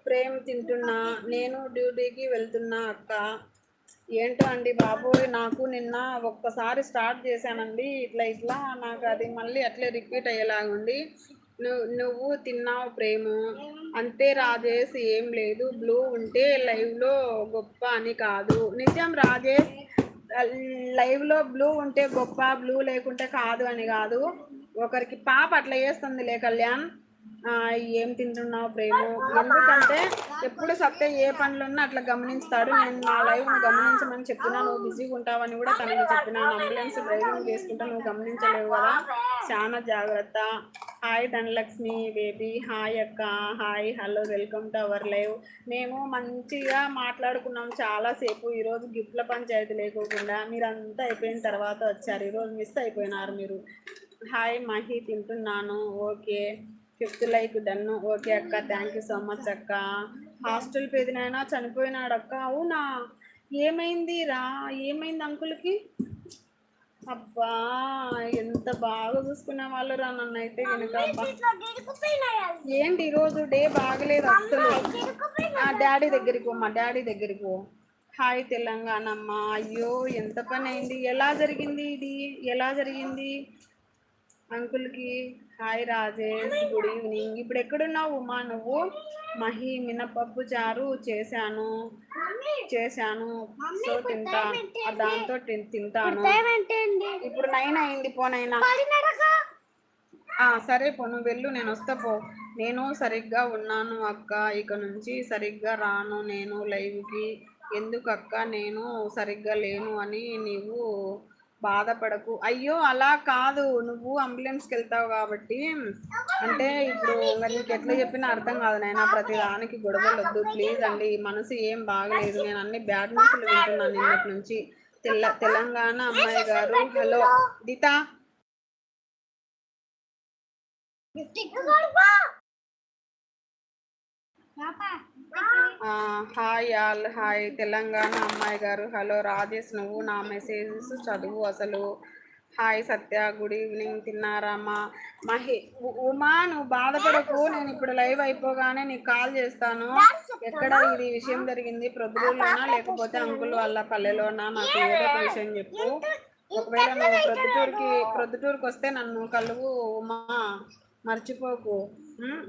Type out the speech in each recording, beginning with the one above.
ప్రేమ్ తింటున్నా, నేను డ్యూటీకి వెళ్తున్నా అక్క. ఏంటో అండి బాబోయ్, నాకు నిన్న ఒక్కసారి స్టార్ట్ చేశానండి, ఇట్లా ఇట్లా నాకు అది మళ్ళీ అట్లే రిపీట్ అయ్యేలాగుండి. నువ్వు తిన్నావు ప్రేము, అంతే రాజేష్, ఏం లేదు. బ్లూ ఉంటే లైవ్లో గొప్ప అని కాదు. నిజం రాజేష్, లైవ్లో బ్లూ ఉంటే గొప్ప, బ్లూ లేకుంటే కాదు అని కాదు. ఒకరికి పాప అట్లా చేస్తుందిలే కళ్యాణ్. ఏం తింటున్నావు ప్రేము, ఎందుకంటే ఎప్పుడు సత్య ఏ పనులున్నా అట్లా గమనిస్తాడు. నేను నా లైవ్ను గమనించమని చెప్పినా, నువ్వు బిజీగా ఉంటావని కూడా తనకి చెప్పినాను. అంబులెన్స్ డ్రైవింగ్ చేసుకుంటా నువ్వు గమనించలేవు కదా, చాలా జాగ్రత్త. హాయ్ ధనలక్ష్మి బేబీ, హాయ్ అక్క, hi, hello, welcome to our live. మేము మంచిగా మాట్లాడుకున్నాం చాలాసేపు. ఈరోజు గిఫ్ట్ల పంచాయతీ లేకోకుండా మీరంతా అయిపోయిన తర్వాత వచ్చారు. ఈరోజు మిస్ అయిపోయినారు మీరు. హాయ్ మహి, తింటున్నాను, okay. 5th like done, okay అక్క, థ్యాంక్ యూ సో మచ్ అక్క. హాస్టల్ పేదినైనా చనిపోయినాడు అక్క. అవునా, ఏమైంది రా, ఏమైంది అంకుల్కి? అబ్బా, ఎంత బాగా చూసుకునే వాళ్ళు రా నన్ను అయితే కనుక. ఏంటి ఈరోజు డే బాగలేదు అస్సలు. డాడీ దగ్గరికి పో, మా డాడీ దగ్గరికి పో. హాయ్ తెలంగాణమ్మ, అయ్యో ఎంత పని అయింది, ఎలా జరిగింది ఇది, ఎలా జరిగింది అంకుల్కి? Hi Rajesh, good evening. ఇప్పుడు ఎక్కడున్నావు ఉమా నువ్వు? మహి, మినపప్పు చారు చేశాను, సో దాంతో తింటాను. ఇప్పుడు 9 అయింది, పోనైనా సరే పో, నువ్వు వెళ్ళు, నేను వస్తా పో. నేను సరిగ్గా ఉన్నాను అక్క, ఇక నుంచి సరిగ్గా రాను నేను లైవ్కి. ఎందుకు అక్క, నేను సరిగ్గా లేను అని నీవు బాధపడకు. అయ్యో అలా కాదు, నువ్వు అంబులెన్స్కి వెళ్తావు కాబట్టి. అంటే ఇప్పుడు నీకు ఎట్లా చెప్పినా అర్థం కాదు నాయన, ప్రతి దానికి గొడవలు వద్దు ప్లీజ్ అండి. మనసు ఏం బాగలేదు, నేను అన్ని బ్యాడ్ న్యూస్లు వింటున్నాను నిన్నటి నుంచి. తెలంగాణ అమ్మాయి గారు, hello Geetha. Hi all, hi Telangana అమ్మాయి గారు, హలో రాజేష్, నువ్వు నా మెసేజెస్ చదువు అసలు. హాయ్ సత్య, గుడ్ ఈవినింగ్, తిన్నారామా? ఉమా, నువ్వు బాధపడకు, నేను ఇప్పుడు లైవ్ అయిపోగానే నీకు కాల్ చేస్తాను. ఎక్కడ ఇది విషయం జరిగింది, ప్రొద్దుటూరులోనా లేకపోతే అంకుల్ వాళ్ళ పల్లెలోనా? నాకు ఏదో ఒక విషయం చెప్పు. ఒకవేళ నువ్వు ప్రొద్దుటూరుకి వస్తే నన్ను కలువు ఉమా, మర్చిపోకు.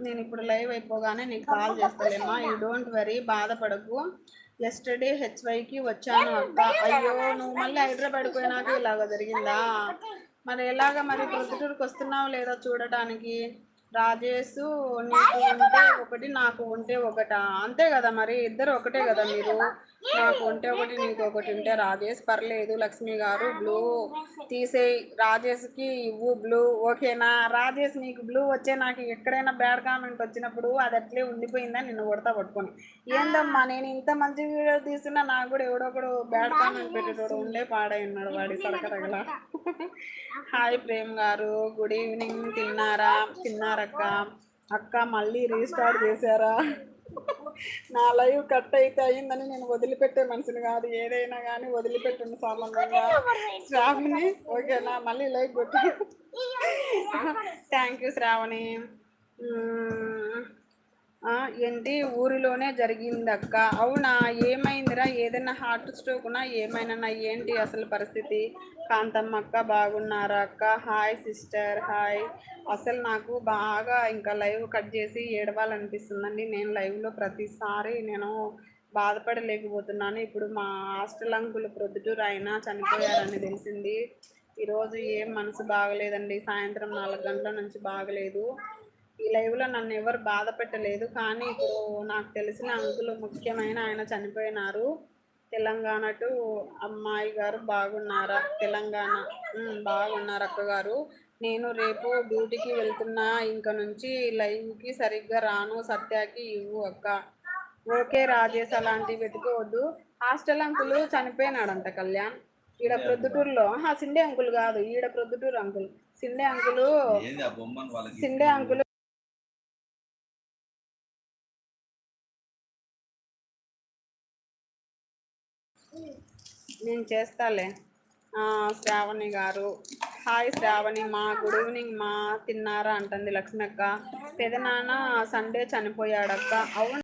నేను ఇప్పుడు లైవ్ అయిపోగానే నీకు కాల్ చేస్తాలేమ్మా, యూ డోంట్ వరీ, బాధపడకు. ఎస్టర్డే హెచ్వైకి వచ్చాను అక్క. అయ్యో, నువ్వు మళ్ళీ హైదరాబాద్ పోయినాక ఇలాగ జరిగిందా? మరి ఎలాగ, మరి ప్రొద్దుటూరుకి వస్తున్నావు లేదా చూడటానికి? రాజేష్, నీకు ఉంటే ఒకటి, నాకు ఉంటే ఒకటా? అంతే కదా, మరి ఇద్దరు ఒకటే కదా మీరు. నాకు ఉంటే ఒకటి, నీకు ఒకటి ఉంటే. రాజేష్, పర్లేదు లక్ష్మి గారు, బ్లూ తీసేయి, రాజేష్కి ఇవ్వు బ్లూ, ఓకేనా? రాజేష్, నీకు బ్లూ వచ్చే, నాకు ఎక్కడైనా బ్యాడ్ కామెంట్ వచ్చినప్పుడు అది అట్లే ఉండిపోయిందని నిన్ను కొడతా పట్టుకొని. ఏందమ్మా, నేను ఇంత మంచి వీడియో తీసినా నాకు కూడా ఎవడొకడు బ్యాడ్ కామెంట్ పెట్టేటోడు ఉండే పాడై ఉన్నాడు, వాడి సడక తగల. హాయ్ ప్రేమ్ గారు, గుడ్ ఈవినింగ్, తిన్నారక్క? అక్క మళ్ళీ రీస్టార్ట్ చేశారా? నా లైవ్ కట్ అయితే అయిందని నేను వదిలిపెట్టే మనిషిని కాదు, ఏదైనా కానీ వదిలిపెట్టిన సామాన్యంగా. శ్రావణి, ఓకేనా? మళ్ళీ లైక్ కొట్టు. Thank you Shravani. ఏంటి, ఊరిలోనే జరిగిందక్క? అవునా, ఏమైందిరా? ఏదైనా హార్ట్ స్ట్రోక్నా ఏమైనా? ఏంటి అసలు పరిస్థితి? కాంతమ్మ అక్క, బాగున్నారా అక్క? Hi sister, hi. అసలు నాకు బాగా ఇంకా లైవ్ కట్ చేసి ఏడవాలనిపిస్తుందండి. నేను లైవ్లో ప్రతిసారి నేను బాధపడలేకపోతున్నాను. ఇప్పుడు మా హాస్టల్ అంకుల్ ప్రొద్దుటూరు ఆయన చనిపోయారని తెలిసింది. ఈరోజు ఏం మనసు బాగలేదండి, సాయంత్రం 4 గంటల నుంచి బాగలేదు. ఈ లైవ్లో నన్ను ఎవరు బాధ పెట్టలేదు, కానీ ఇప్పుడు నాకు తెలిసిన అంకులు ముఖ్యమైన ఆయన చనిపోయినారు. తెలంగాణ టు అమ్మాయి గారు, బాగున్నారా? తెలంగాణ, బాగున్నారు అక్కగారు. నేను రేపు డ్యూటీకి వెళ్తున్నా, ఇంక నుంచి లైవ్కి సరిగ్గా రాను. సత్యాకి ఇవ్వు అక్క. ఓకే రాజేష్, అలాంటివి వెతుకోవద్దు. హాస్టల్ అంకుల్ చనిపోయినాడంట కళ్యాణ్, ఈడ ప్రొద్దుటూరులో. సిండే అంకుల్ కాదు, ఈడ ప్రొద్దుటూరు అంకుల్. సిండే అంకుల్ నేను చేస్తాలే. శ్రావణి గారు, హాయ్ శ్రావణి మా, గుడ్ ఈవినింగ్ మా, తిన్నారా అంటుంది లక్ష్మి అక్క. పెదనాన్న సండే చనిపోయాడక్క. అవును